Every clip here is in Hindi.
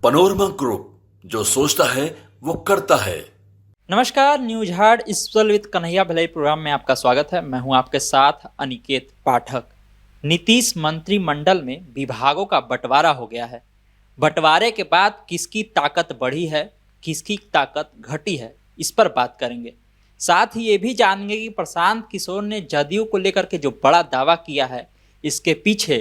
पनोरमा ग्रुप, जो सोचता है वो करता है। नमस्कार, news hard special with Kanhaiya Bhilai programme में आपका स्वागत है। मैं हूं आपके साथ अनिकेत पाठक। नीतीश मंत्रिमंडल में विभागों का बंटवारा हो गया है। बंटवारे के बाद किसकी ताकत बढ़ी है, किसकी ताकत घटी है, इस पर बात करेंगे। साथ ही ये भी जानेंगे कि प्रशांत किशोर ने जदयू को लेकर के जो बड़ा दावा किया है, इसके पीछे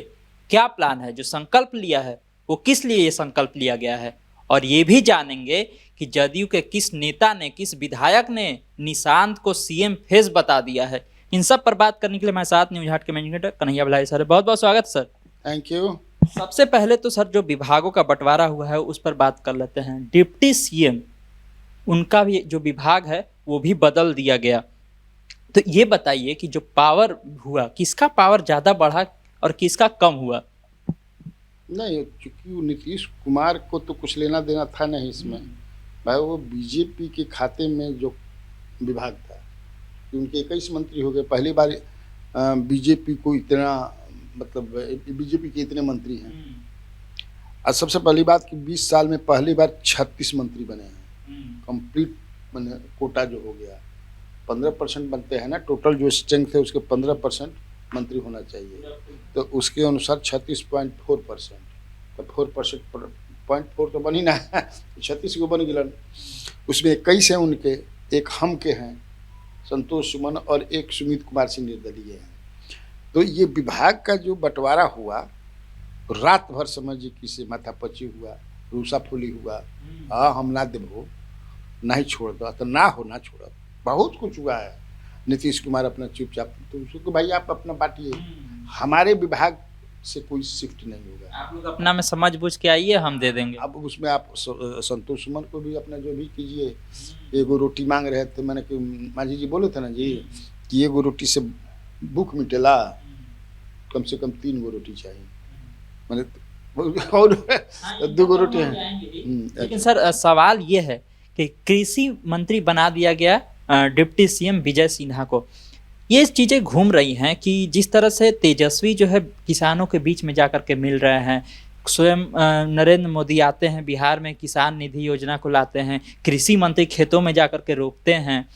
क्या प्लान है, जो संकल्प लिया है वो किस लिए ये संकल्प लिया गया है। और ये भी जानेंगे कि जदयू के किस नेता ने, किस विधायक ने निशांत को सीएम फेस बता दिया है। इन सब पर बात करने के लिए हमारे साथ न्यूज हार्ट के मैनेजर कन्हैया भिलाई सर, बहुत बहुत स्वागत सर। Thank you. सबसे पहले तो सर, जो विभागों का बंटवारा हुआ है उस पर बात कर लेते हैं। डिप्टी सीएम, उनका भी जो विभाग है वो भी बदल दिया गया। तो ये बताइए कि जो पावर हुआ, किसका पावर ज़्यादा बढ़ा और किसका कम हुआ। नहीं, चूंकि नीतीश कुमार को तो कुछ लेना देना था नहीं इसमें। भाई वो बीजेपी के खाते में जो विभाग था, उनके 21 मंत्री हो गए। पहली बार बीजेपी को इतना, मतलब बीजेपी के इतने मंत्री हैं। और सबसे पहली बात कि 20 साल में पहली बार 36 मंत्री बने हैं। कंप्लीट मैंने कोटा जो हो गया, 15% बनते हैं ना, टोटल जो स्ट्रेंथ है उसके 15% मंत्री होना चाहिए। तो उसके अनुसार 36.4%, तो 4% तो बनी ना 36 को बन गिलन। उसमें 21 हैं उनके, एक हम के हैं संतोष सुमन और एक सुमित कुमार सिंह निर्दलीय हैं। तो ये विभाग का जो बंटवारा हुआ, रात भर समझिए किसी माथापच्ची हुआ, रूसा फूली हुआ। हाँ, हम ना देबो, ना ही छोड़ दो, तो ना हो ना छोड़ो, बहुत कुछ हुआ है। नीतीश कुमार अपना चुपचाप, तो उसको भाई आप अपना बांटिए, हमारे विभाग से कोई शिफ्ट नहीं होगा। आप लोग अपना में समझ बूझ के आइए, हम दे देंगे। अब उसमें आप संतोष सुमन को भी अपना जो भी कीजिए। एगो रोटी मांग रहे थे, मैंने कि मांझी जी बोले थे ना जी कि एगो रोटी से भूख मिटेला, कम से कम 3 गो रोटी चाहिए, मैंने और 2 गो रोटी है। लेकिन सर, सवाल ये है कि कृषि मंत्री बना दिया गया डिप्टी सीएम विजय सिन्हा को। ये चीज़ें घूम रही हैं कि जिस तरह से तेजस्वी जो है किसानों के बीच में जाकर के मिल रहे हैं, स्वयं नरेंद्र मोदी आते हैं बिहार में, किसान निधि योजना को लाते हैं, कृषि मंत्री खेतों में जाकर के रोकते हैं।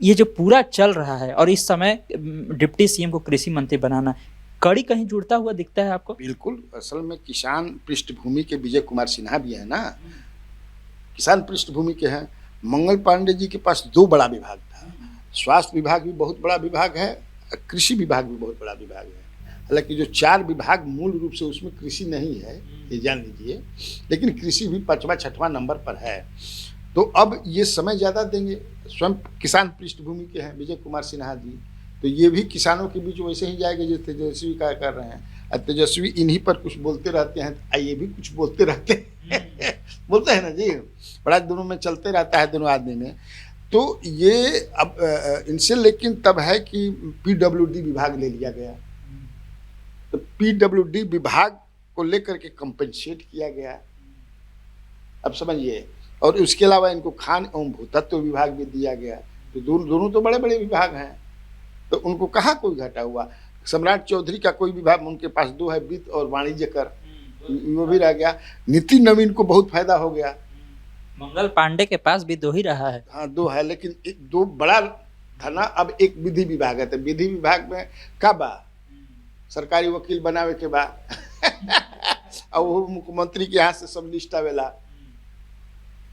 ये जो पूरा चल रहा है, और इस समय डिप्टी सीएम को कृषि मंत्री बनाना, कड़ी कहीं जुड़ता हुआ दिखता है आपको? बिल्कुल, असल में किसान पृष्ठभूमि के विजय कुमार सिन्हा भी है ना, किसान पृष्ठभूमि के हैं। मंगल पांडे जी के पास 2 बड़ा विभाग था। स्वास्थ्य विभाग भी बहुत बड़ा विभाग है, कृषि विभाग भी बहुत बड़ा विभाग है। हालांकि जो 4 विभाग मूल रूप से, उसमें कृषि नहीं है, ये जान लीजिए, लेकिन कृषि भी 5वां-6वां नंबर पर है। तो अब ये समय ज़्यादा देंगे। स्वयं किसान पृष्ठभूमि के हैं विजय कुमार सिन्हा जी, तो ये भी किसानों के बीच वैसे ही जाएंगे जैसे तेजस्वी का कर रहे हैं। और तेजस्वी इन्हीं पर कुछ बोलते रहते हैं, ये भी कुछ बोलते रहते हैं बोलते हैं ना जी, बड़ा दोनों में चलते रहता है दोनों आदमी में। तो ये अब इनसे, लेकिन तब है कि पीडब्ल्यूडी विभाग ले लिया गया, तो पीडब्ल्यूडी विभाग को लेकर के कंपनसेट किया गया, अब समझिए। और उसके अलावा इनको खान एवं भूतत्व विभाग भी दिया गया। तो दोनों तो बड़े बड़े विभाग हैं, तो उनको कहाँ कोई घाटा हुआ। सम्राट चौधरी का कोई विभाग उनके पास 2 है, वित्त और वाणिज्य कर, वो भी रह गया। नितिन नवीन को बहुत फायदा हो गया। मंगल पांडे के पास भी 2 ही रहा है। हाँ, 2 है, लेकिन 2 बड़ा था ना। अब एक विधि विभाग है, तो विधि विभाग में का बा सरकारी वकील बनावे के बा और वो मुख्यमंत्री के यहाँ से सब लिस्ट आवेला,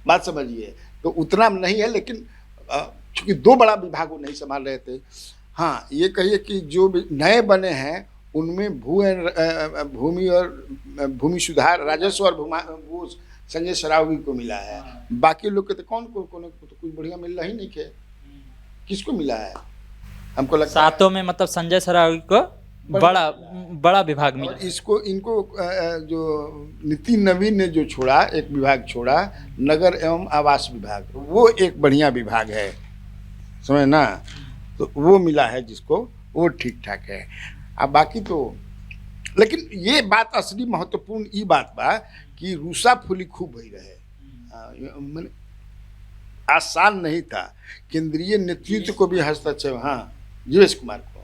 बात समझिए। तो उतना नहीं है, लेकिन चूंकि 2 बड़ा विभाग वो नहीं संभाल रहे थे। हाँ, ये कहिए कि जो नए बने हैं उनमें भूमि और भूमि सुधार, राजस्व और वो संजय सरावगी को मिला है। बाकी लोग के तो कौन को तो कुछ बढ़िया मिल रहा ही नहीं है। किसको मिला है? हमको लगता है 7 में, मतलब संजय सरावगी को बड़ा विभाग मिला। इनको जो नितिन नवीन ने जो छोड़ा, एक विभाग छोड़ा, नगर एवं आवास विभाग, वो एक बढ़िया विभाग है, समझ ना। तो वो मिला है जिसको, वो ठीक ठाक है। अब बाकी तो, लेकिन ये बात असली महत्वपूर्ण ये बात बा कि रूसा फूली खूब भई रहे, आसान नहीं था। केंद्रीय नेतृत्व को भी हस्तक्षेप, हाँ, जीवेश कुमार को,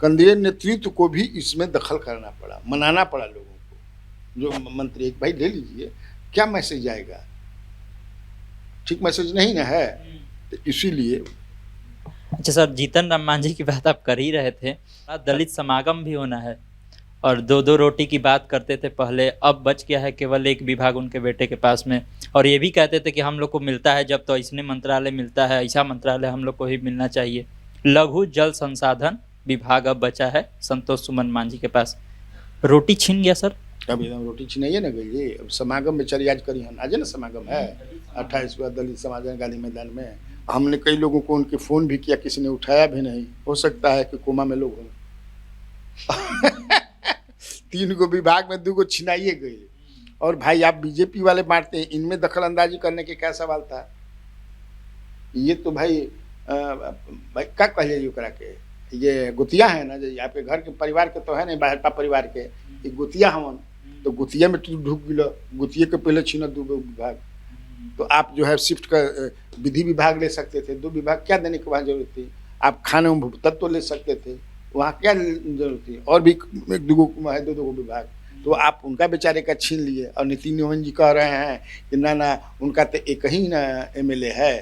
केंद्रीय नेतृत्व को भी इसमें दखल करना पड़ा, मनाना पड़ा लोगों को। जो मंत्री, एक भाई ले लीजिए, क्या मैसेज आएगा? ठीक मैसेज नहीं ना है। तो इसीलिए अच्छा सर, जीतन राम मांझी की बात आप कर ही रहे थे, दलित समागम भी होना है और दो दो रोटी की बात करते थे पहले, अब बच गया है केवल एक विभाग उनके बेटे के पास में। और ये भी कहते थे कि हम लोग को मिलता है जब तो ऐसने मंत्रालय मिलता है, ऐसा मंत्रालय हम लोग को ही मिलना चाहिए। लघु जल संसाधन विभाग अब बचा है संतोष सुमन मांझी के पास। रोटी छीन गया सर। अब एकदम रोटी छिनाइए ना गई। अब समागम में चलिए, आज करी हम, आज ना समागम है 28वां दलित समागम गांधी मैदान में। हमने कई लोगों को उनके फ़ोन भी किया, किसी ने उठाया भी नहीं। हो सकता है कि कोमा में लोग हों। 3 गो विभाग में 2 गो छिनाइए गई। और भाई आप बीजेपी वाले बांटते हैं, इनमें दखल अंदाजी करने के क्या सवाल था? ये तो भाई भाई क्या कहिए करा के, ये गुतिया है ना, जो आपके घर के परिवार के तो है नहीं, भाजपा परिवार के, ये गुतिया हमन। तो गुतिया में तू ढुक गिलो, गुतिये के पहले छीना 2 विभाग। तो आप जो है शिफ्ट कर विधि विभाग ले सकते थे, 2 विभाग क्या देने की वहाँ जरूरत थी? आप खाने में तत्व तो ले सकते थे, वहाँ क्या जरूरत थी? और भी 1-2 है 2 विभाग, तो आप उनका बेचारे का छीन लिए। और नितिन निवन जी कह रहे हैं कि ना उनका तो एक ही ना MLA है।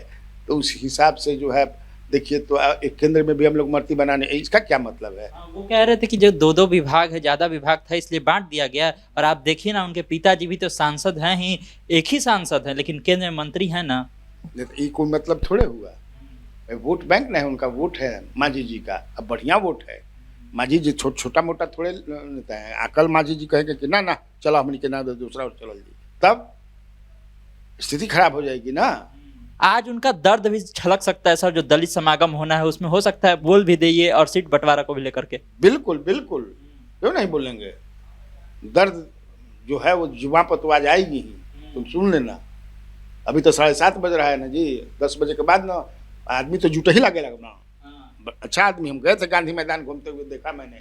तो उस हिसाब से जो है देखिए, तो एक केंद्र में भी हम लोग मूर्ति बनाने, इसका क्या मतलब है? वो कह रहे थे कि जो 2-2 विभाग है, ज़्यादा विभाग था इसलिए बांट दिया गया। और आप देखिए ना, उनके पिताजी भी तो सांसद हैं ही, एक ही सांसद हैं लेकिन केंद्र में मंत्री हैं ना। ये कोई मतलब थोड़े हुआ? वोट बैंक ना है, उनका वोट है मांझी जी का। अब बढ़िया वोट है। मांझी जी छोटा मोटा थोड़े नेता है। अकल मांझी जी कहेंगे कि ना चलो हमने के ना दूसरा और चल जी, तब स्थिति खराब हो जाएगी ना। आज उनका दर्द भी छलक सकता है सर, जो दलित समागम होना है उसमें हो सकता है बोल भी देइए, और सीट बंटवारा को भी लेकर के। बिल्कुल बिल्कुल, क्यों नहीं बोलेंगे? दर्द जो है वो जुबान पर तो आज आएगी ही, तुम सुन लेना। अभी तो 7:30 बज रहा है ना जी, 10 बजे के बाद ना आदमी तो जुटा ही लगेगा ना। अच्छा आदमी, हम गए थे गांधी मैदान घूमते हुए, देखा मैंने।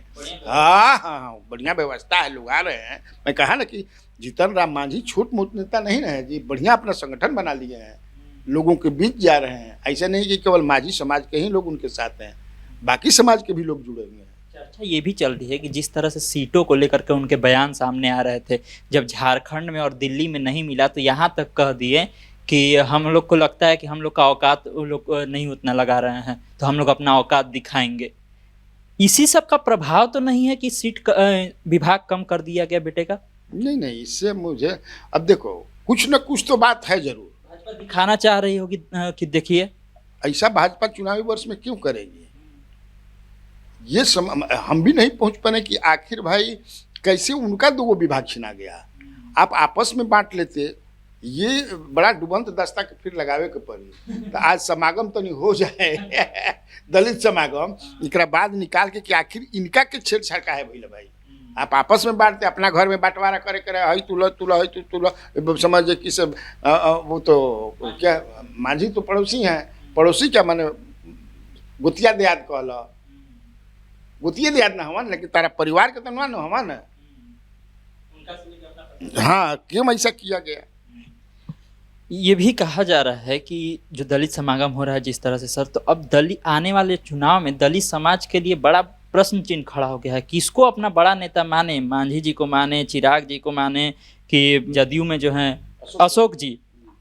हाँ, बढ़िया व्यवस्था है, लोग आ रहे हैं। मैं कहा ना कि जीतन राम मांझी छोट मोट नेता नहीं रहे जी, बढ़िया अपना संगठन बना लिए हैं, लोगों के बीच जा रहे हैं। ऐसा नहीं कि केवल मांझी समाज के ही लोग उनके साथ हैं, बाकी समाज के भी लोग जुड़े हुए हैं। चर्चा ये भी चल रही है कि जिस तरह से सीटों को लेकर के उनके बयान सामने आ रहे थे, जब झारखंड में और दिल्ली में नहीं मिला तो यहाँ तक कह दिए कि हम लोग को लगता है कि हम लोग का औकात वो लोग नहीं उतना लगा रहे हैं, तो हम लोग अपना औकात दिखाएंगे। इसी सब का प्रभाव तो नहीं है कि विभाग कम कर दिया गया बेटे का? नहीं, इससे मुझे, अब देखो कुछ न कुछ तो बात है जरूर। भाजपा दिखाना चाह रही होगी कि देखिए। ऐसा भाजपा चुनावी वर्ष में क्यों करेगी? ये हम भी नहीं पहुंच पाने कि आखिर भाई कैसे उनका 2 विभाग छिना गया। आप आपस में बांट लेते, ये बड़ा डुबंत दस्ता के फिर लगावे के पड़ी। तो आज समागम तो नहीं हो जाए दलित समागम, एक बाद निकाल के कि आखिर इनका के छेड़छाड़ का है भैया भाई। आप आपस में बांटते, अपना घर में बंटवारा करे हई तुला हई तुला, समझ कि सब वो तो क्या, मांझी तो पड़ोसी हैं। पड़ोसी क्या माने, गुतिया देहात कहला, गुतिया देहात ना हवन, लेकिन तारा परिवार के तो ना हवन। हाँ, क्यों ऐसा किया गया? ये भी कहा जा रहा है कि जो दलित समागम हो रहा है जिस तरह से सर, तो अब दलित आने वाले चुनाव में दलित समाज के लिए बड़ा प्रश्न चिन्ह खड़ा हो गया है। किसको अपना बड़ा नेता माने? मांझी जी को माने, चिराग जी को माने, कि जदयू में जो हैं अशोक जी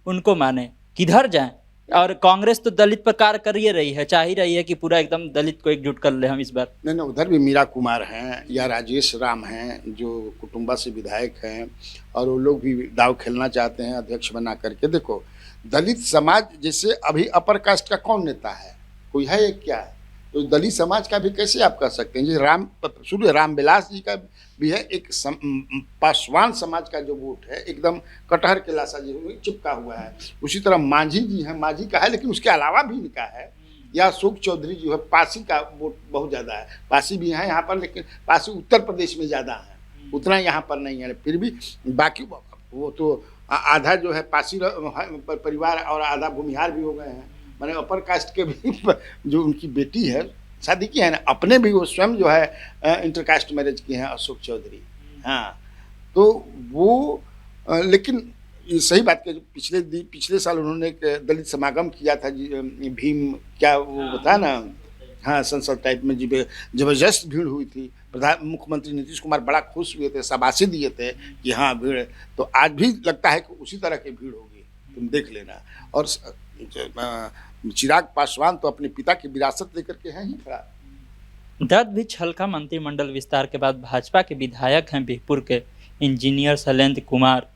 उनको माने? किधर जाएं? और कांग्रेस तो दलित पर कार्य कर ही रही है, चाह ही रही है कि पूरा एकदम दलित को एकजुट कर ले हम इस बार। नहीं, उधर भी मीरा कुमार हैं या राजेश राम हैं जो कुटुंबा से विधायक हैं, और वो लोग भी दाव खेलना चाहते हैं अध्यक्ष बना करके। देखो दलित समाज, जैसे अभी अपर कास्ट का कौन नेता है? कोई है एक क्या है? तो दलित समाज का भी कैसे आप कह सकते हैं? जी रामविलास जी का भी है, एक पासवान समाज का जो वोट है एकदम कटहर के लाशा जी चिपका हुआ है। उसी तरह मांझी जी हैं, मांझी का है, लेकिन उसके अलावा भी इनका है। या अशोक चौधरी जो है, पासी का वोट बहुत ज़्यादा है। पासी भी है यहाँ पर, लेकिन पासी उत्तर प्रदेश में ज़्यादा है, उतना यहाँ पर नहीं है। फिर भी बाकी वो तो आधा जो है पासी परिवार और आधा भूमिहार भी हो गए हैं। मैंने अपर कास्ट के भी जो उनकी बेटी है शादी की है ना, अपने भी वो स्वयं जो है इंटरकास्ट मैरिज की हैं, अशोक चौधरी। हाँ, तो वो लेकिन सही बात कि पिछले साल उन्होंने एक दलित समागम किया था, भीम क्या वो था ना, हाँ संसद टाइप में जबरदस्त भीड़ हुई थी। प्रधान मुख्यमंत्री नीतीश कुमार बड़ा खुश हुए थे, शाबाशी दिए थे कि हाँ भीड़ है। तो आज भी लगता है कि उसी तरह की भीड़ होगी, तुम देख लेना। और चिराग पासवान तो अपने पिता की विरासत लेकर के हैं ही खड़ा। दर्द भी छलका मंत्रिमंडल विस्तार के बाद भाजपा के विधायक हैं बीरपुर के इंजीनियर शैलेंद्र कुमार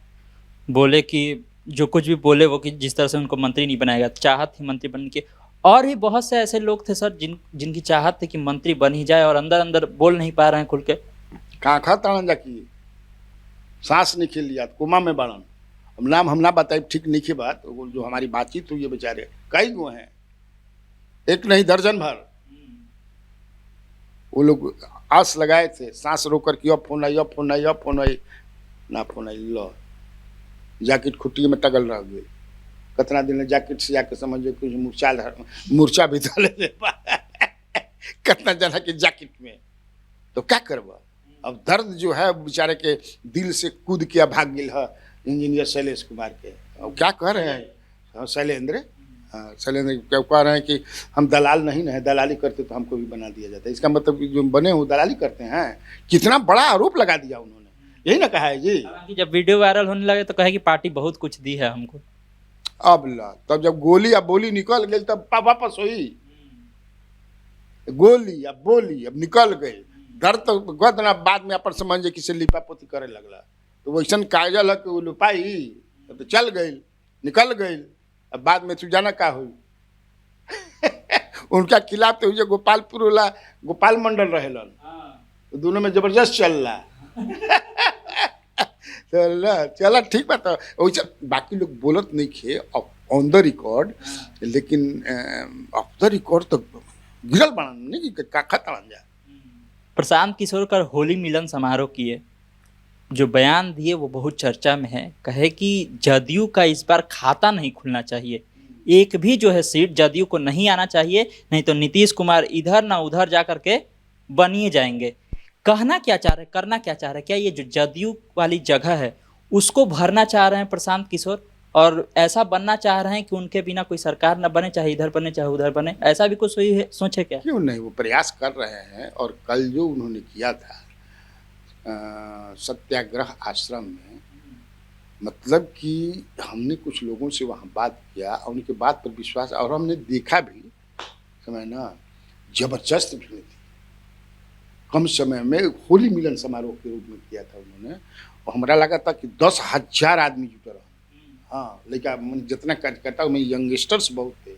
बोले कि जो कुछ भी बोले वो कि जिस तरह से उनको मंत्री नहीं बनाएगा, चाहत थी मंत्री बनने की। और भी बहुत से ऐसे लोग थे सर जिनकी चाहत थी कि मंत्री बन ही जाए और अंदर अंदर बोल नहीं पा रहे हैं खुल के। काखा ताड़न जाकी सांस नहीं खेल लिया, कोमा में बाड़न। अब नाम हम ना बताए ठीक नहीं की बात, वो जो हमारी बातचीत हुई है बेचारे कई गो हैं, एक नहीं दर्जन भर। वो लोग आस लगाए थे, सांस रोक कर कि अब फोन आई, अब फोन आई, अब फोन आई, ना फोन आई। लो जैकेट खुट्टी में टगल रह गई। कितना दिन जैकेट से जाके समझो कुछ मूर्छा भी डाले कितना जना के जैकेट में। तो क्या करवा, अब दर्द जो है बेचारे के दिल से कूद के भाग गिल है इंजीनियर शैलेश कुमार के। अब क्या कह रहे हैं शैलेंद्र, हाँ शैलेंद्र क्या कह रहे हैं कि हम दलाल नहीं है, दलाली करते तो हमको भी बना दिया जाता है। इसका मतलब कि जो बने वो दलाली करते हैं। कितना बड़ा आरोप लगा दिया उन्होंने, यही ना कहा है जी। जब वीडियो वायरल होने लगे तो कहे कि पार्टी बहुत कुछ दी है हमको। अब ला तब जब गोली या बोली निकल गई तब वापस हुई। गोली या बोली अब निकल गई, दर्द तो गद ना बाद में अपन समझ किसी लिपापोती करे लगला। तो वैसा काजल है कि वो लुपाई तो चल गई, निकल गई। अब बाद में तू जाना का हुई उनका खिलाफ तो गोपालपुर वाला गोपाल मंडल रहेलन, तो दोनों में जबरदस्त चल रहा चला ठीक बात है। वैसे बाकी लोग बोलत नहीं खे ऑन द रिकॉर्ड, लेकिन ऑफ द रिकॉर्ड तो गिरल बना नहीं कि का खतरा जा। प्रशांत किशोर का होली मिलन समारोह किए, जो बयान दिए वो बहुत चर्चा में है। कहे कि जदयू का इस बार खाता नहीं खुलना चाहिए, एक भी जो है सीट जदयू को नहीं आना चाहिए, नहीं तो नीतीश कुमार इधर ना उधर जा करके बनिए जाएंगे। कहना क्या चाह रहे, करना क्या चाह रहे, क्या ये जो जदयू वाली जगह है उसको भरना चाह रहे हैं प्रशांत किशोर, और ऐसा बनना चाह रहे हैं कि उनके बिना कोई सरकार न बने, चाहे इधर बने चाहे उधर बने, ऐसा भी कुछ सोचे क्या? क्यों नहीं, वो प्रयास कर रहे हैं। और कल जो उन्होंने किया था सत्याग्रह आश्रम में, मतलब कि हमने कुछ लोगों से वहाँ बात किया और उनके बात पर विश्वास, और हमने देखा भी समय ना जबरदस्त भीड़ थी। कम समय में होली मिलन समारोह के रूप में किया था उन्होंने, और हमारा लगा था कि 10,000 आदमी जुटे रहे। हाँ लेकिन जितना कार्यकर्ता में यंगस्टर्स बहुत थे,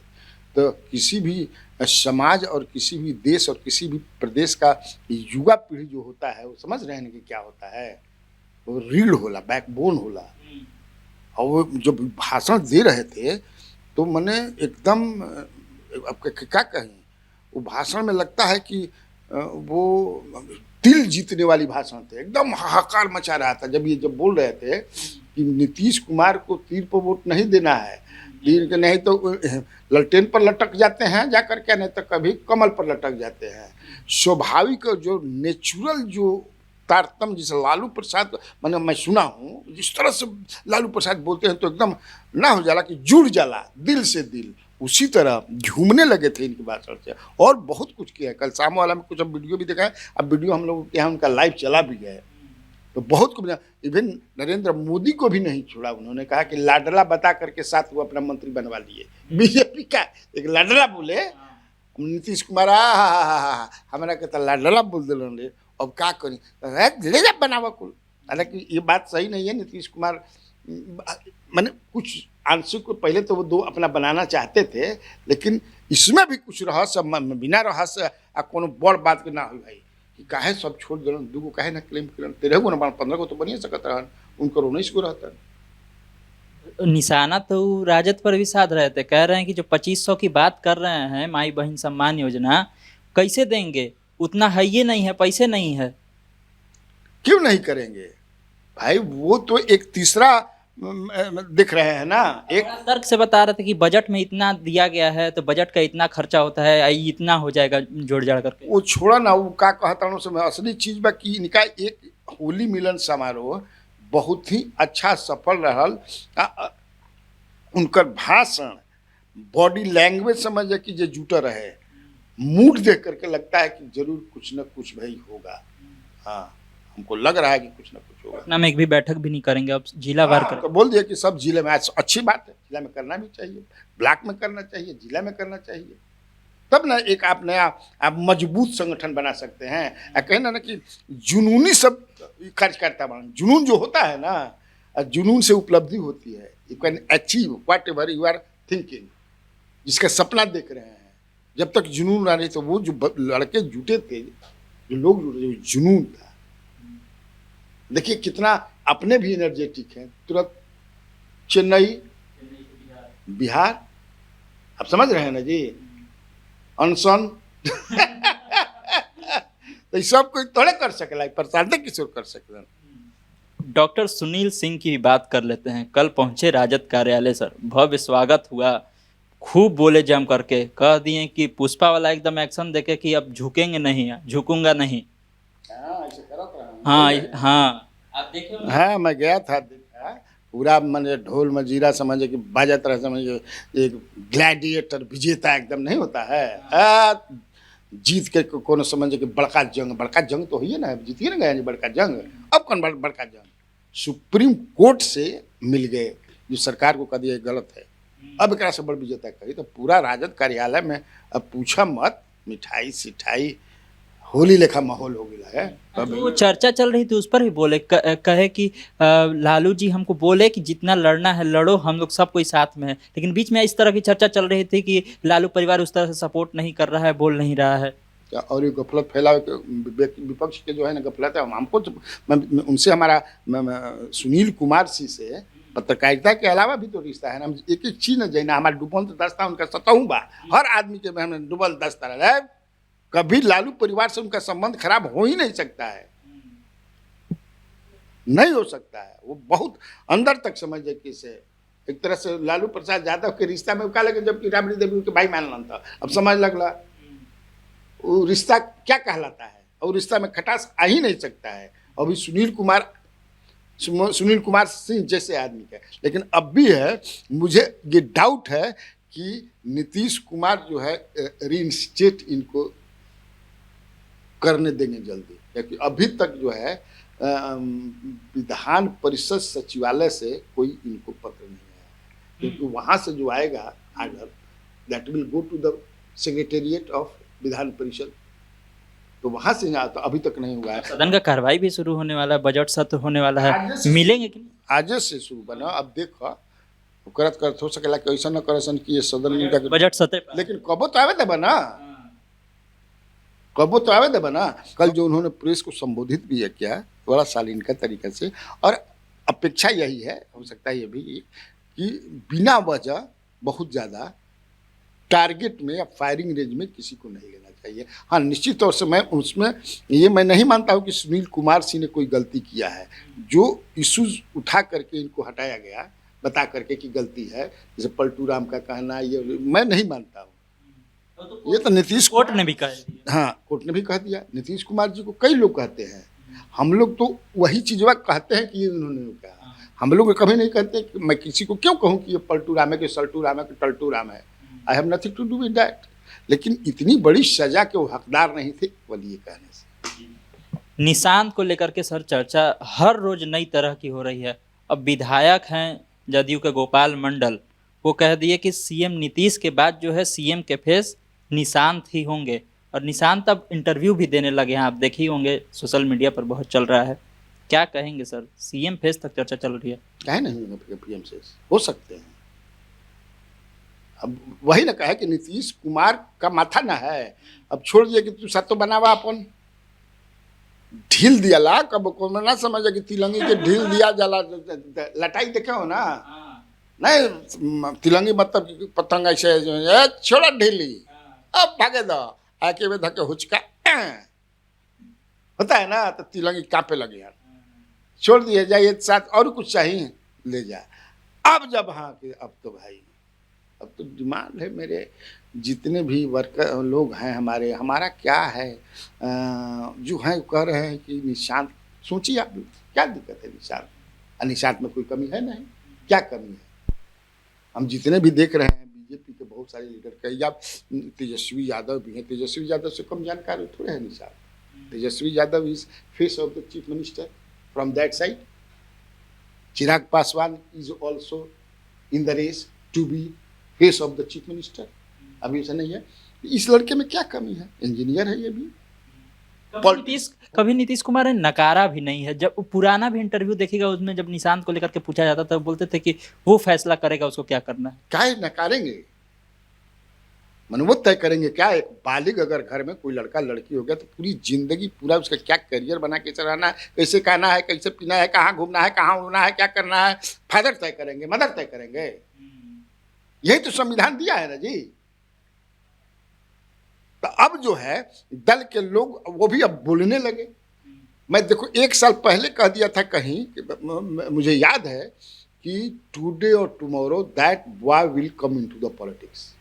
तो किसी भी समाज और किसी भी देश और किसी भी प्रदेश का युवा पीढ़ी जो होता है वो समझ रहे हैं कि क्या होता है, वो रीढ़ होला, बैकबोन होला। और वो जब भाषण दे रहे थे तो मैंने एकदम अब क्या कहें, वो भाषण में लगता है कि वो दिल जीतने वाली भाषण थे, एकदम हाहाकार मचा रहा था। जब बोल रहे थे कि नीतीश कुमार को तीर पर वोट नहीं देना है, तीर के नहीं तो ललटेन पर लटक जाते हैं जाकर के, नहीं तो कभी कमल पर लटक जाते हैं। स्वाभाविक जो नेचुरल जो तारतम्य जिसे लालू प्रसाद मैं सुना हूँ, जिस तरह से लालू प्रसाद बोलते हैं तो एकदम ना हो जाला कि जुड़ जाला दिल से दिल, उसी तरह झूमने लगे थे इनकी भाषण से। और बहुत कुछ किया है, कल शाम वाला में कुछ अब वीडियो भी देखा है, अब वीडियो हम लोग के यहाँ उनका लाइव चला भी गया है। तो बहुत कुछ, इवन नरेंद्र मोदी को भी नहीं छोड़ा। उन्होंने कहा कि लाडला बता करके साथ वो अपना मंत्री बनवा लिए। बीजेपी का एक लाडला बोले, नीतीश कुमार हमारा कहता लाडला बोल दिल, अब क्या करी ले जा बनावा कुल। हालांकि ये बात सही नहीं है, नीतीश कुमार मैंने कुछ आंसू को पहले तो वो दो अपना बनाना चाहते थे, लेकिन इसमें भी कुछ रहस्य, बिना रहस्य आ कोनो बड़ बात के ना हुई भाई कि काहे सब छोड़ दिलन, दूगो काहे ना क्लेम करन, 13 गो ना 15 गो तो बनिए सकत रहन, उनको 19 गो रहता। निशाना तो राजद पर भी साध रहे थे, कह रहे हैं कि जो 2500 की बात कर रहे हैं माई बहन सम्मान योजना कैसे देंगे, उतना है ये नहीं है, पैसे नहीं है। क्यों नहीं करेंगे भाई, वो तो एक तीसरा दिख रहे हैं ना। एक तर्क से बता रहे थे कि बजट में इतना दिया गया है तो बजट का इतना खर्चा होता है, इतना हो जाएगा जोड़ जाड़ करके। वो छोड़ा ना, वो का कहता हूँ समय असली चीज बा कि इनका एक होली मिलन समारोह बहुत ही अच्छा सफल रहल। उनकर भाषण, बॉडी लैंग्वेज समझ कि जे जुटा रहे, मूड देख करके लगता है कि जरूर कुछ न कुछ भाई होगा। हाँ, हमको लग रहा है कि कुछ न कुछ होगा। पटना में एक भी बैठक भी नहीं करेंगे, अब जिला वार हाँ, करें। तो बोल दिया कि सब जिले में, अच्छी बात है, जिला में करना भी चाहिए, ब्लॉक में करना चाहिए, जिला में करना चाहिए, तब ना एक आप नया आप मजबूत संगठन बना सकते हैं। कहना ना कि जुनूनी सब कार्यकर्ता बना, जुनून जो होता है ना, जुनून से उपलब्धि होती है। You can achieve whatever you are thinking, जिसका सपना देख रहे हैं। जब तक जुनून ना रही तो वो जो लड़के जुटे थे, जो लोग जुटे थे, जुनून था। देखिए कितना अपने भी एनर्जेटिक हैं, तुरंत चेन्नई, बिहार, आप समझ रहे हैं ना जी, अनशन तो ये सब कोई थोड़े कर सकेला, प्रशांत किशोर कर सकेला। डॉक्टर सुनील सिंह की भी बात कर लेते हैं। कल पहुंचे राजद कार्यालय सर, भव्य स्वागत हुआ, खूब बोले जम करके, कह दिए कि पुष्पा वाला एकदम एक्शन देके कि अब झुकेंगे नहीं, झुकूंगा नहीं। हाँ, ऐसे करत रहा। हाँ हाँ, आप देखे होंगे। हाँ, मैं गया था, देखा पूरा, मैंने ढोल मजीरा समझे कि बाजत रहा, समझे एक ग्लैडिएटर विजेता एकदम नहीं होता है। जीत के कोनो समझे कि बड़का जंग तो हुई है ना, जीतिए ना गया जी बड़का जंग। अब कौन बड़का जंग, सुप्रीम कोर्ट से मिल गए, जो सरकार को कह दिया गलत है, अब एक से बड़ विजेता कही। तो पूरा राजद कार्यालय में अब पूछा मत, मिठाई सिठाई, होली लेखा माहौल हो गया है। तो चर्चा चल रही थी, उस पर भी बोले, कहे कि लालू जी हमको बोले कि जितना लड़ना है लड़ो, हम लोग सब कोई साथ में है। लेकिन बीच में इस तरह की चर्चा चल रही थी कि लालू परिवार उस तरह से सपोर्ट नहीं कर रहा है, बोल नहीं रहा है। और ये गफलत फैला, विपक्ष के जो है ना गफलत है, हमको उनसे हमारा सुनील कुमार सिंह से पत्रकारिता के अलावा भी तो रिश्ता है ना। हम एक एक चीज न जाना, हमारा डुबल दस्ता उनका सतहूँ बा, हर आदमी के हमने डुबल दस्ता रहा है। कभी लालू परिवार से उनका संबंध खराब हो ही नहीं सकता है, नहीं हो सकता है। वो बहुत अंदर तक समझे कि से एक तरह से लालू प्रसाद यादव के रिश्ता में उका लगे, जबकि राबड़ी देवी उनके भाई मानना था। अब समझ लगला वो रिश्ता क्या कहलाता है, और रिश्ता में खटास आ ही नहीं सकता है। अभी सुनील कुमार सिंह जैसे आदमी का, लेकिन अब भी है, मुझे ये डाउट है कि नीतीश कुमार जो है रीइंस्टेट इनको करने देंगे जल्दी, क्योंकि अभी तक जो है विधान परिषद सचिवालय से कोई इनको पत्र नहीं आया, क्योंकि वहाँ से जो आएगा order, that will go to the secretariat of Vidhan Parishad, तो वहाँ से आता, अभी तक नहीं हुआ है। सदन का कार्रवाई भी शुरू होने वाला है, बजट सत्र होने वाला है, मिलेंगे कि नहीं? आज से शुरू बना, अब देखो करत हो सकेला कि ऐसा न करे कि ये सदन बजट सत्र, लेकिन कबो तो आवे देबा ना, कबो तो आवे देबा ना। कल जो उन्होंने प्रेस को संबोधित भी किया बड़ा शालीन का तरीके से, और अपेक्षा यही है, हो सकता है ये भी कि बिना वजह बहुत ज़्यादा टारगेट में या फायरिंग रेंज में किसी को नहीं लेना चाहिए। हाँ, निश्चित तौर से मैं उसमें ये मैं नहीं मानता हूँ कि सुनील कुमार सिंह ने कोई गलती किया है। जो इश्यूज उठा करके इनको हटाया गया, बता करके कि गलती है, जैसे पलटू राम का कहना, ये मैं नहीं मानता हूँ। ये तो नीतीश कोर्ट ने भी कह दिया। हाँ, कोर्ट ने भी कह दिया। नीतीश कुमार जी को कई लोग कहते हैं, हम लोग तो वही चीज़वा कहते हैं कि ये उन्होंने कहा। हम लोग कभी नहीं कहते कि मैं किसी को क्यों कहूँ कि ये पलटू राम है, कि सल्टू राम है, कि टल्टू राम है। I have nothing to do with that. लेकिन इतनी बड़ी सजा के वो हकदार नहीं थे केवल ये कहने से। निशांत को लेकर के सर चर्चा हर रोज नई तरह की हो रही है। अब विधायक हैं जदयू के गोपाल मंडल, वो कह दिए कि सीएम नीतीश के बाद जो है सीएम के फेस निशांत ही होंगे, और निशांत अब इंटरव्यू भी देने लगे हैं। आप देखे ही होंगे, सोशल मीडिया पर बहुत चल रहा है। क्या कहेंगे सर, सीएम फेस तक चर्चा चल रही है। कहे नहीं पीएम से हो सकते हैं। अब वही ना कहे कि नीतीश कुमार का माथा ना है, अब छोड़ दिए कि तू सत्तो बनावा अपन ढील दिया ला, कब को ना समझे कि तिलंगी के ढील दिया जाला, लटाई देखे हो ना, नहीं तिलंगी मतलब कि पतंग ऐसे छोड़ा ढीली, अब भागे दो, आके वे धके हुचका होता है ना, तो तिलंगी कांपे लगे यार, छोड़ दिए जाइए साथ, और कुछ चाहिए ले जा। अब जब हाँ कि अब तो भाई, अब तो डिमांड है, मेरे जितने भी वर्कर लोग हैं हमारा क्या है, जो हैं कह रहे हैं कि निशांत, सोचिए आप क्या दिक्कत है निशांत में कोई कमी है नहीं, क्या कमी है। हम जितने भी देख रहे हैं बीजेपी के बहुत बहुत सारे लीडर कई आप तेजस्वी यादव भी हैं, तेजस्वी यादव से कम जानकार थोड़े हैं निशान। Tejashwi Yadav is face of the chief minister from that side. Chirag Paswan is also in the race to be face of the chief minister. अभी ऐसा नहीं है। इस लड़के में क्या कमी है? इंजीनियर है ये भी। कभी नीतीश कुमार ने नकारा भी नहीं है। जब पुराना भी इंटरव्यू देखिएगा उसमें जब निशांत को लेकर के पूछा जाता था बोलते थे कि वो फैसला करेगा उसको क्या करना है। क्या नकारेंगे? मन वो तय करेंगे क्या? एक बालिग अगर घर में कोई लड़का लड़की हो गया तो पूरी जिंदगी पूरा उसका क्या करियर बना के चलाना है, कैसे खाना है, कैसे पीना है, कहाँ घूमना है, कहाँ उड़ना है, क्या करना है, फादर तय करेंगे, मदर तय करेंगे। यही तो संविधान दिया है ना जी। तो अब जो है दल के लोग वो भी अब बोलने लगे। मैं देखो 1 साल पहले कह दिया था कहीं, मुझे याद है कि टुडे और tomorrow that boy will come into the politics.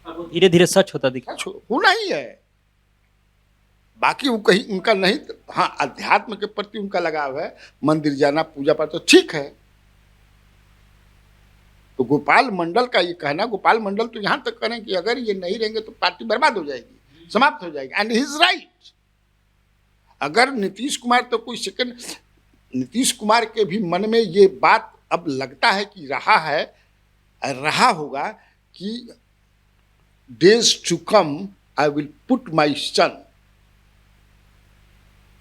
धीरे धीरे सच होता दिखा। होना ही है। बाकी वो कहीं उनका नहीं, हाँ अध्यात्म के प्रति उनका लगाव है, मंदिर जाना, पूजा पाठ तो ठीक है। तो गोपाल मंडल का ये कहना, गोपाल मंडल तो यहां तक करें कि अगर ये नहीं रहेंगे तो पार्टी बर्बाद हो जाएगी, समाप्त हो जाएगी। And he is right. अगर नीतीश कुमार तो कोई सेकंड, नीतीश कुमार के भी मन में ये बात अब लगता है कि रहा होगा कि days to come I will put my son,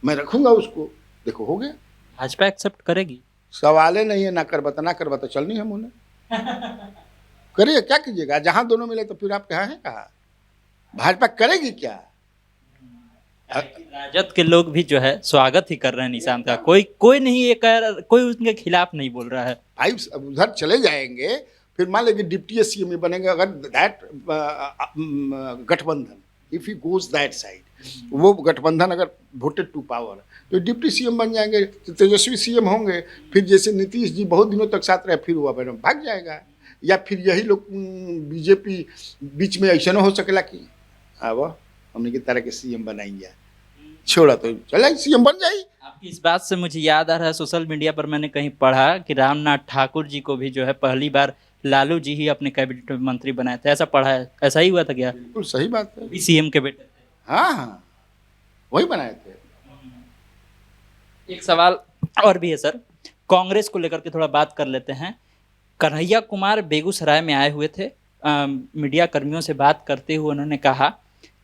मैं रखूंगा उसको। देखो हो गया। भाजपा एक्सेप्ट करेगी? सवाल ही नहीं है। ना करवा तो चलनी है मुझे। करिए, क्या कीजिएगा? जहां दोनों मिले तो फिर आप कहाँ हैं? कहा भाजपा करेगी क्या? राजद के लोग भी जो है स्वागत ही कर रहे हैं निशांत का। कोई नहीं ये कोई उनके खिलाफ नहीं बोल रहा है। भाई उधर चले जाएंगे, फिर मान लीजिए डिप्टी सीएम बनेंगे अगर दैट गठबंधन, if he goes that side, वो गठबंधन अगर वोटेड टू पावर तो डिप्टी सीएम बन जाएंगे, तो तेजस्वी सीएम होंगे। फिर जैसे नीतीश जी बहुत दिनों तक साथ रहे, फिर वो भाग जाएगा। या फिर यही लोग बीजेपी बीच में ऐसा ना हो सकेला कि अब हमने की तरह के सीएम बनाएंगे, छोड़ा तो चला सीएम बन जाए। आपकी इस बात से मुझे याद आ रहा है, सोशल मीडिया पर मैंने कहीं पढ़ा कि रामनाथ ठाकुर जी को भी जो है पहली बार लालू जी ही अपने कैबिनेट में मंत्री बनाए थे। ऐसा पढ़ा है, ऐसा ही हुआ था क्या? बिल्कुल सही बात है। सीएम के बेटे। हाँ वही बनाए थे। एक सवाल और भी है सर, कांग्रेस को लेकर के थोड़ा बात कर लेते हैं। कन्हैया कुमार बेगूसराय में आए हुए थे। मीडिया कर्मियों से बात करते हुए उन्होंने कहा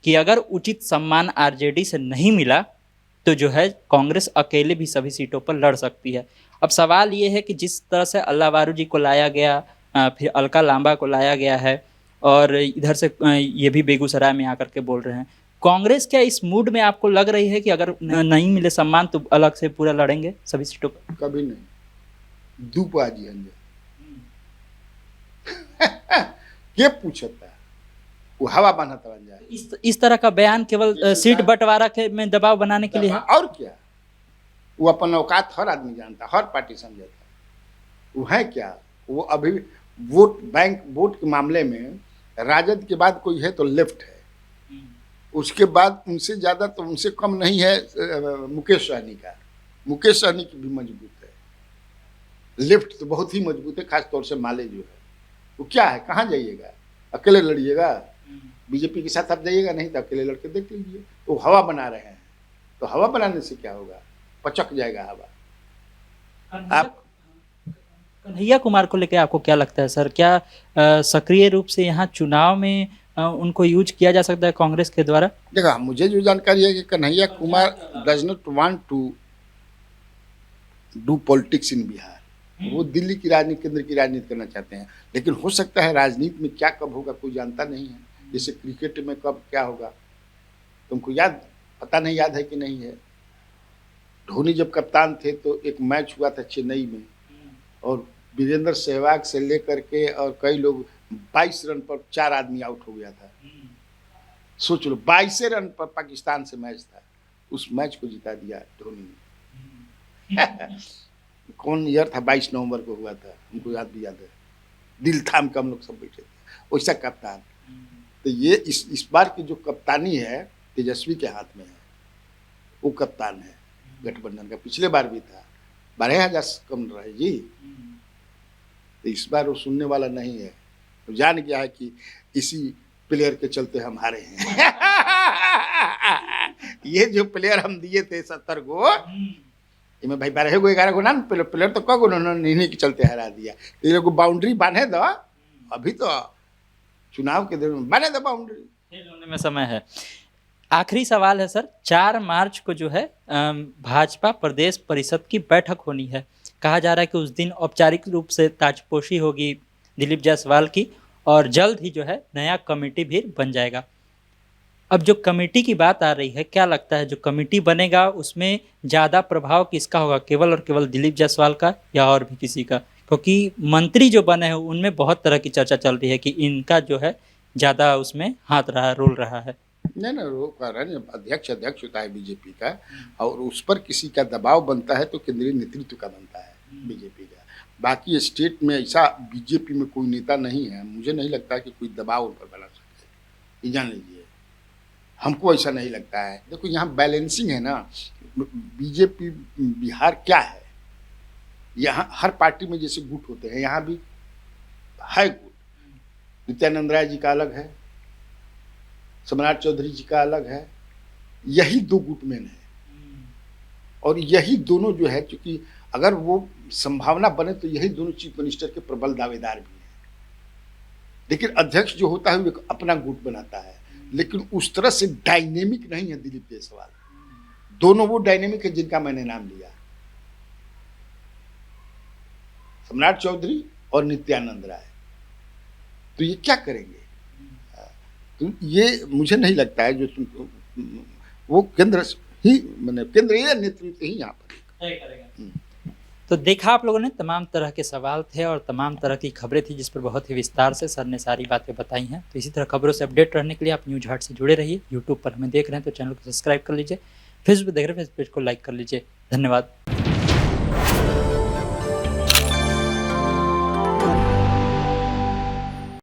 कि अगर उचित सम्मान आरजेडी से नहीं मिला तो जो है कांग्रेस अकेले भी सभी सीटों पर लड़ सकती है। अब सवाल ये है कि जिस तरह से अल्लाह वारू जी को लाया गया, फिर अलका लांबा को लाया गया है, और इधर से ये भी बेगूसराय में आकर के बोल रहे हैं, कांग्रेस क्या इस मूड में आपको लग रही है कि अगर नहीं मिले सम्मान तो अलग से पूरा लड़ेंगे सभी सीटों पर? कभी नहीं। दूपाजी हंजे के पूछता है, वो हवा बना बन जाए। इस तरह का बयान केवल सीट बंटवारा के में दबाव बनाने के लिए है? और क्या? वो अपन औकात हर आदमी जानता, हर पार्टी समझता। वो है क्या? वो अभी वोट के मामले में राजद के बाद कोई है तो लेफ्ट है, उसके बाद उनसे ज्यादा तो उनसे कम नहीं है मुकेश सहनी का। मुकेश सहनी की भी मजबूत है। लेफ्ट तो बहुत ही मजबूत है, खास तौर से माले जो है। वो क्या है, कहाँ जाइएगा? अकेले लड़िएगा? बीजेपी के साथ आप जाइएगा? नहीं तो अकेले लड़के देख लीजिए। तो हवा बना रहे हैं, तो हवा बनाने से क्या होगा? पचक जाएगा हवा। आप कन्हैया कुमार को लेकर आपको क्या लगता है सर? क्या सक्रिय रूप से यहाँ चुनाव में उनको यूज किया जा सकता है कांग्रेस के द्वारा? देखा, मुझे जो जानकारी है कि Kanhaiya Kumar does not want to do politics in Bihar. वो दिल्ली की राजनीति, केंद्र की राजनीति करना चाहते हैं। लेकिन हो सकता है राजनीति में क्या कब होगा कोई जानता नहीं है। जैसे क्रिकेट में कब क्या होगा तुमको पता नहीं, याद है कि नहीं है? धोनी जब कप्तान थे तो एक मैच हुआ था चेन्नई में, और वीरेंद्र सहवाग से लेकर के और कई लोग 22 रन पर 4 आदमी आउट हो गया था। सोच लो, 22 रन पर पाकिस्तान से मैच था, उस मैच को जिता दिया धोनी ने। कौन ईयर था? 22 नवंबर को हुआ था, हमको याद भी याद है। दिल थाम के हम लोग सब बैठे थे। वैसा कप्तान। तो ये इस बार की जो कप्तानी है तेजस्वी के हाथ में है। वो कप्तान है गठबंधन का। पिछले बार भी था, 12,000 कम रहे जी। तो इस बार वो सुनने वाला नहीं है। वो जान गया है कि इसी प्लेयर के चलते हम हारे हैं। ये जो प्लेयर हम दिए थे 70 गो, इनमें भाई 12 गो 11 गो ना प्लेयर तो कगो उन्होंने इन्हीं के चलते हरा दिया। तो ये लोग बाउंड्री बांधे दो, अभी तो चुनाव के दिन में बांधे दो बाउंड्री, खेल होने में समय है। आखिरी सवाल है सर, 4 मार्च को जो है भाजपा प्रदेश परिषद की बैठक होनी है। कहा जा रहा है कि उस दिन औपचारिक रूप से ताजपोशी होगी दिलीप जायसवाल की और जल्द ही जो है नया कमेटी भी बन जाएगा। अब जो कमेटी की बात आ रही है, क्या लगता है जो कमेटी बनेगा उसमें ज़्यादा प्रभाव किसका होगा, केवल और केवल दिलीप जायसवाल का या और भी किसी का? क्योंकि मंत्री जो बने हैं उनमें बहुत तरह की चर्चा चल रही है कि इनका जो है ज़्यादा उसमें हाथ रहा, रोल रहा है। नहीं ना, वो कह रहे हैं अध्यक्ष होता है बीजेपी का, और उस पर किसी का दबाव बनता है तो केंद्रीय नेतृत्व का बनता है बीजेपी का। बाकी स्टेट में ऐसा बीजेपी में कोई नेता नहीं है, मुझे नहीं लगता कि कोई दबाव उन पर बना सके, ये जान लीजिए, हमको ऐसा नहीं लगता है। देखो यहाँ बैलेंसिंग है ना, बीजेपी बिहार क्या है, यहाँ हर पार्टी में जैसे गुट होते हैं यहाँ भी है गुट। नित्यानंद राय जी का अलग है, सम्राट चौधरी जी का अलग है, यही 2 गुटमैन है, और यही दोनों जो है, क्योंकि अगर वो संभावना बने तो यही दोनों चीफ मिनिस्टर के प्रबल दावेदार भी हैं। लेकिन अध्यक्ष जो होता है वो एक अपना गुट बनाता है, लेकिन उस तरह से डायनेमिक नहीं है दिलीप जायसवाल। दोनों वो डायनेमिक है जिनका मैंने नाम लिया, सम्राट चौधरी और नित्यानंद राय। तो ये क्या करेंगे? तो ये मुझे नहीं लगता है, जो वो केंद्र ही मैंने केंद्रीय नेतृत्व ही यहाँ पर तय करेगा। तो देखा आप लोगों ने, तमाम तरह के सवाल थे और तमाम तरह की खबरें थी जिस पर बहुत ही विस्तार से सर ने सारी बातें बताई हैं। तो इसी तरह खबरों से अपडेट रहने के लिए आप न्यूज हाट से जुड़े रहिए। यूट्यूब पर हमें देख रहे हैं तो चैनल को सब्सक्राइब कर लीजिए, फेसबुक देख रहे हैं फेसबुक पेज को लाइक कर लीजिए। धन्यवाद।